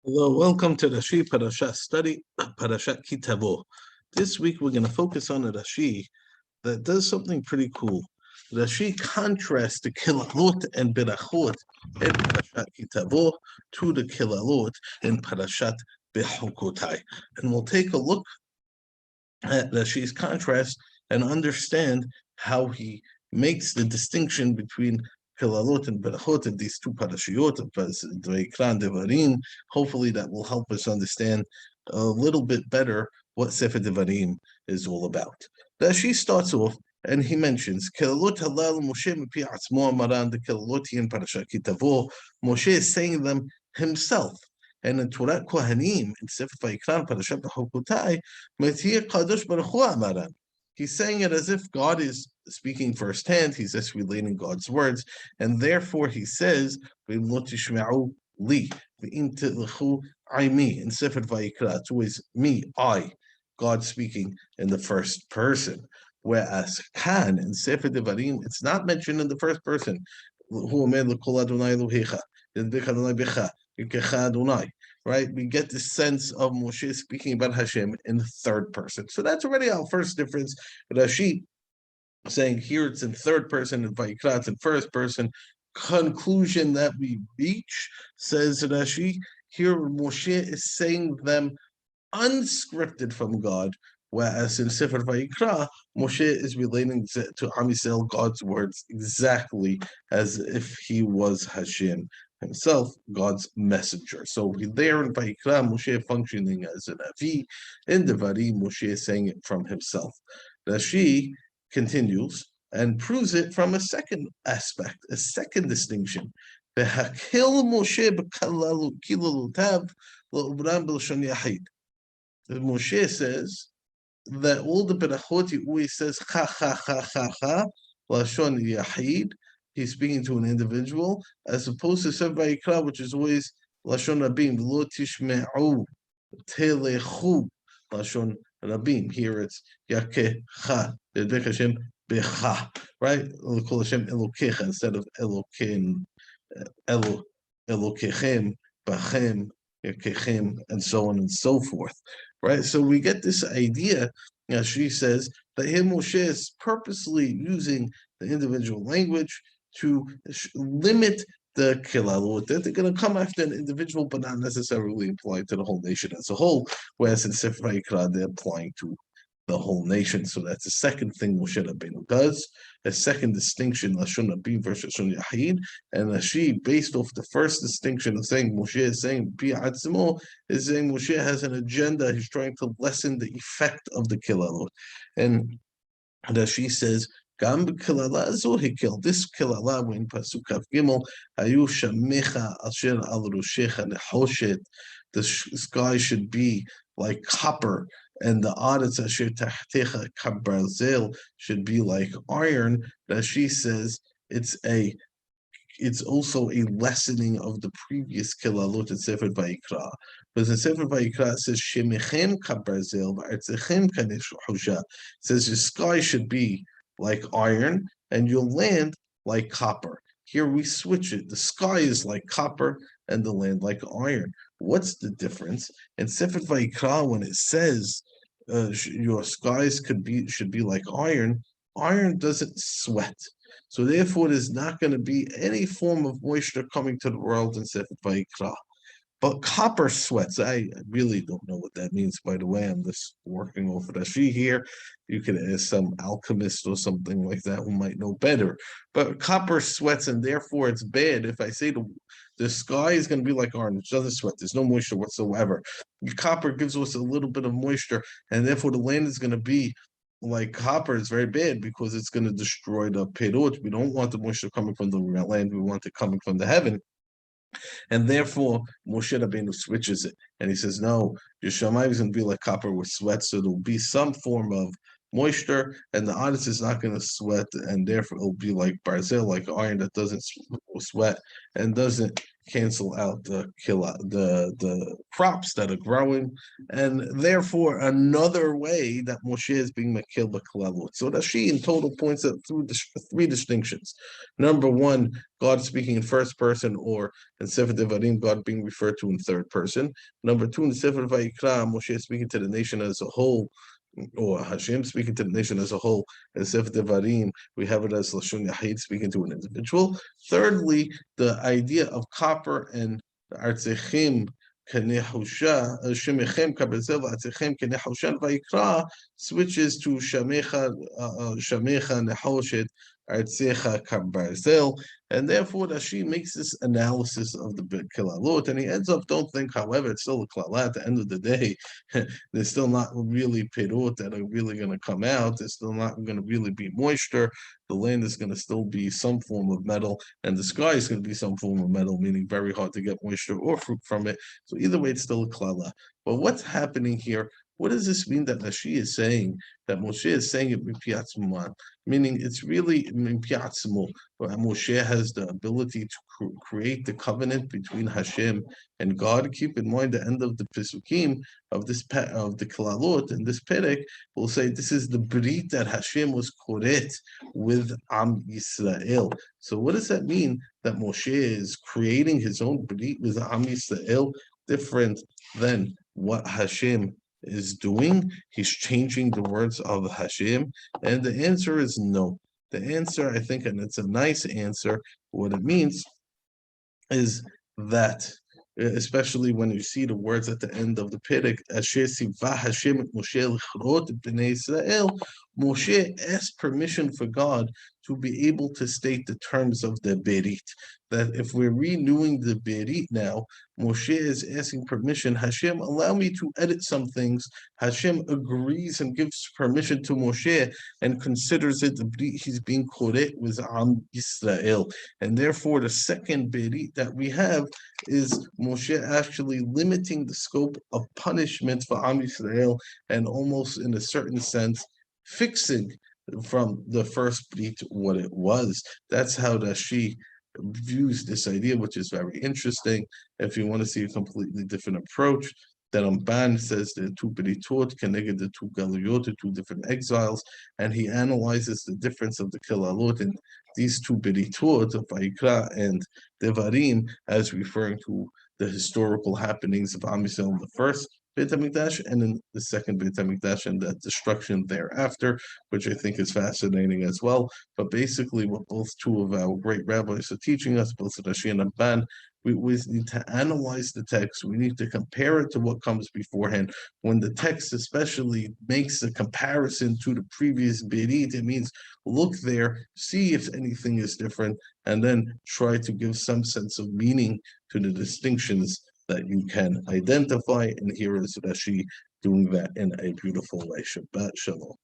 Hello, welcome to Rashi Parasha Study, Parashat Tavo. This week we're going to focus on a Rashi that does something pretty cool. Rashi contrasts the Kilalot and Berachot in Parashat Tavo to the Kilalot in Parashat Bechukotai. And we'll take a look at Rashi's contrast and understand how he makes the distinction between Kilalot and Berachot in these two parashiyot of Vayikra and Devarim. Hopefully that will help us understand a little bit better what Sefer Devarim is all about. Rashi starts off and he mentions Kilalot halal Moshe mipi atzmo amaran, the Kilalot in Parashat Tavo. Moshe is saying them himself. And in Torah Kohanim, in Sefer Vayikra, Parashat Bechukotai, Metir Kadosh Baruch Hu Amaran. He's saying it as if God is speaking firsthand. He's just relating God's words, and therefore he says, "V'im lo tishme'u li, v'im titlechu me." In Sefer Vayikra, it's always me, I, God speaking in the first person. Whereas Khan in Sefer Devarim, it's not mentioned in the first person. Hu omer l'kol Adonai Elohecha, yadbecha Adonai becha, yikecha Adonai. Right? We get the sense of Moshe speaking about Hashem in the third person. So that's already our first difference. Rashi saying here it's in third person, and Vayikra it's in first person. Conclusion that we reach, says Rashi, here Moshe is saying them unscripted from God, whereas in Sefer Vayikra, Moshe is relating to Am Yisrael God's words exactly as if he was Hashem himself, God's messenger. So there in Vayikra, Moshe functioning as an Avi. In Devarim, Moshe is saying it from himself. Rashi continues and proves it from a second aspect, a second distinction. Behakil Moshe b'kilalutav l'ubram b'lashon yahid. Moshe says that all the berachot he always says cha cha cha cha cha lashon yahid. He's speaking to an individual, as opposed to Sefer Vayikra, which is always lashon rabim. Lo tishme'u telechu lashon rabim. Here it's yakecha yadbek Hashem becha. Right? We'll call Hashem Elokecha instead of Elokein, Elokechem, Bachem, Yakechem, and so on and so forth. Right? So we get this idea, as she says, that here Moshe is purposely using the individual language to limit the kilalot, that they're going to come after an individual, but not necessarily apply to the whole nation as a whole, whereas in Sefer Vayikra, they're applying to the whole nation. So that's the second thing Moshe Rabbeinu does. A second distinction, Lashon Rabim versus Lashon Yahid. And Rashi, based off the first distinction of saying Moshe is saying Pi Atzmo, is saying Moshe has an agenda. He's trying to lessen the effect of the kilalot. And Rashi says, Gam b'kilala zo hikil. This kilala, when pasuk Kav Gimel, Hayu shamecha asher al roshecha nechoshet. The sky should be like copper, and the aretz asher tachtecha kabarzel should be like iron. Rashi says it's also a lessening of the previous kilalot in Sefer Vayikra. Because in Sefer Vayikra it says shemechem kabarzel v'artzechem kaneshusha. It says the sky should be like iron, and you'll land like copper. Here we switch it. The sky is like copper, and the land like iron. What's the difference? In Sefer Vayikra, when it says your skies should be like iron, iron doesn't sweat. So therefore, there's not going to be any form of moisture coming to the world in Sefer Vayikra. But copper sweats. I really don't know what that means, by the way. I'm just working off Rashi here. You could ask some alchemist or something like that who might know better. But copper sweats, and therefore it's bad. If I say the sky is going to be like iron, it doesn't sweat. There's no moisture whatsoever. Copper gives us a little bit of moisture, and therefore the land is going to be like copper. Is very bad because it's going to destroy the perot. We don't want the moisture coming from the land. We want it coming from the heaven. And therefore, Moshe Rabbeinu switches it, and he says, "No, your shamayim is going to be like copper with sweat, so there'll be some form of moisture, and the artist is not going to sweat, and therefore it'll be like barzel, like iron that doesn't sweat and doesn't cancel out the crops that are growing, and therefore another way that Moshe is being makil b'klalot. So Rashi in total points out through three distinctions. Number one, God speaking in first person, or in Sefer Devarim, God being referred to in third person. Number two, in Sefer Vayikra, Moshe is speaking to the nation as a whole, or Hashem speaking to the nation as a whole. In Sefer Devarim, we have it as Lashon Yahid speaking to an individual. Thirdly, the idea of copper and Artzechim Kanehusha, Shemechem Kabezel, Artzechem Kanehushan Vayikra switches to Shamecha Nehoshet Artzecha Kabarzel, and therefore Rashi makes this analysis of the Kilalot, and he ends up, don't think, however, it's still a Klala at the end of the day. There's still not really Perot that are really going to come out. There's still not going to really be moisture. The land is going to still be some form of metal, and the sky is going to be some form of metal, meaning very hard to get moisture or fruit from it. So either way, it's still a Klala. But what's happening here? What does this mean that Rashi is saying, that Moshe is saying it Mipiatzman? Meaning it's really Mipiatzmo. Moshe has the ability to create the covenant between Hashem and God. Keep in mind the end of the Pesukim of the Kilalot in this Perek will say this is the Brit that Hashem was koret with Am Yisrael. So what does that mean that Moshe is creating his own Brit with Am Yisrael, different than what Hashem is doing? He's changing the words of Hashem, and the answer is no. The answer, I think, and it's a nice answer, what it means is that, especially when you see the words at the end of the Perek, Asher Siva Hashem et Moshe l'chrot b'nei Israel, Moshe asked permission for God to be able to state the terms of the Berit. That if we're renewing the Berit now, Moshe is asking permission, Hashem, allow me to edit some things. Hashem agrees and gives permission to Moshe and considers it the Berit he's being koret with Am Yisrael. And therefore, the second Berit that we have is Moshe actually limiting the scope of punishment for Am Yisrael, and almost in a certain sense fixing from the first Brit what it was. That's how Rashi views this idea, which is very interesting. If you want to see a completely different approach, that Ramban says the two Beritot connected the two Galuyot, the two different exiles, and he analyzes the difference of the Kilalot in these two Beritot of Vayikra and Devarim as referring to the historical happenings of Am Yisrael in the first Beit HaMikdash and in the second Beit HaMikdash and that destruction thereafter, which I think is fascinating as well. But basically what both two of our great rabbis are teaching us, both Rashi and Ramban, we need to analyze the text. We need to compare it to what comes beforehand. When the text especially makes a comparison to the previous Berit, it means look there, see if anything is different, and then try to give some sense of meaning to the distinctions that you can identify. And here is Rashi doing that in a beautiful way. Shabbat Shalom.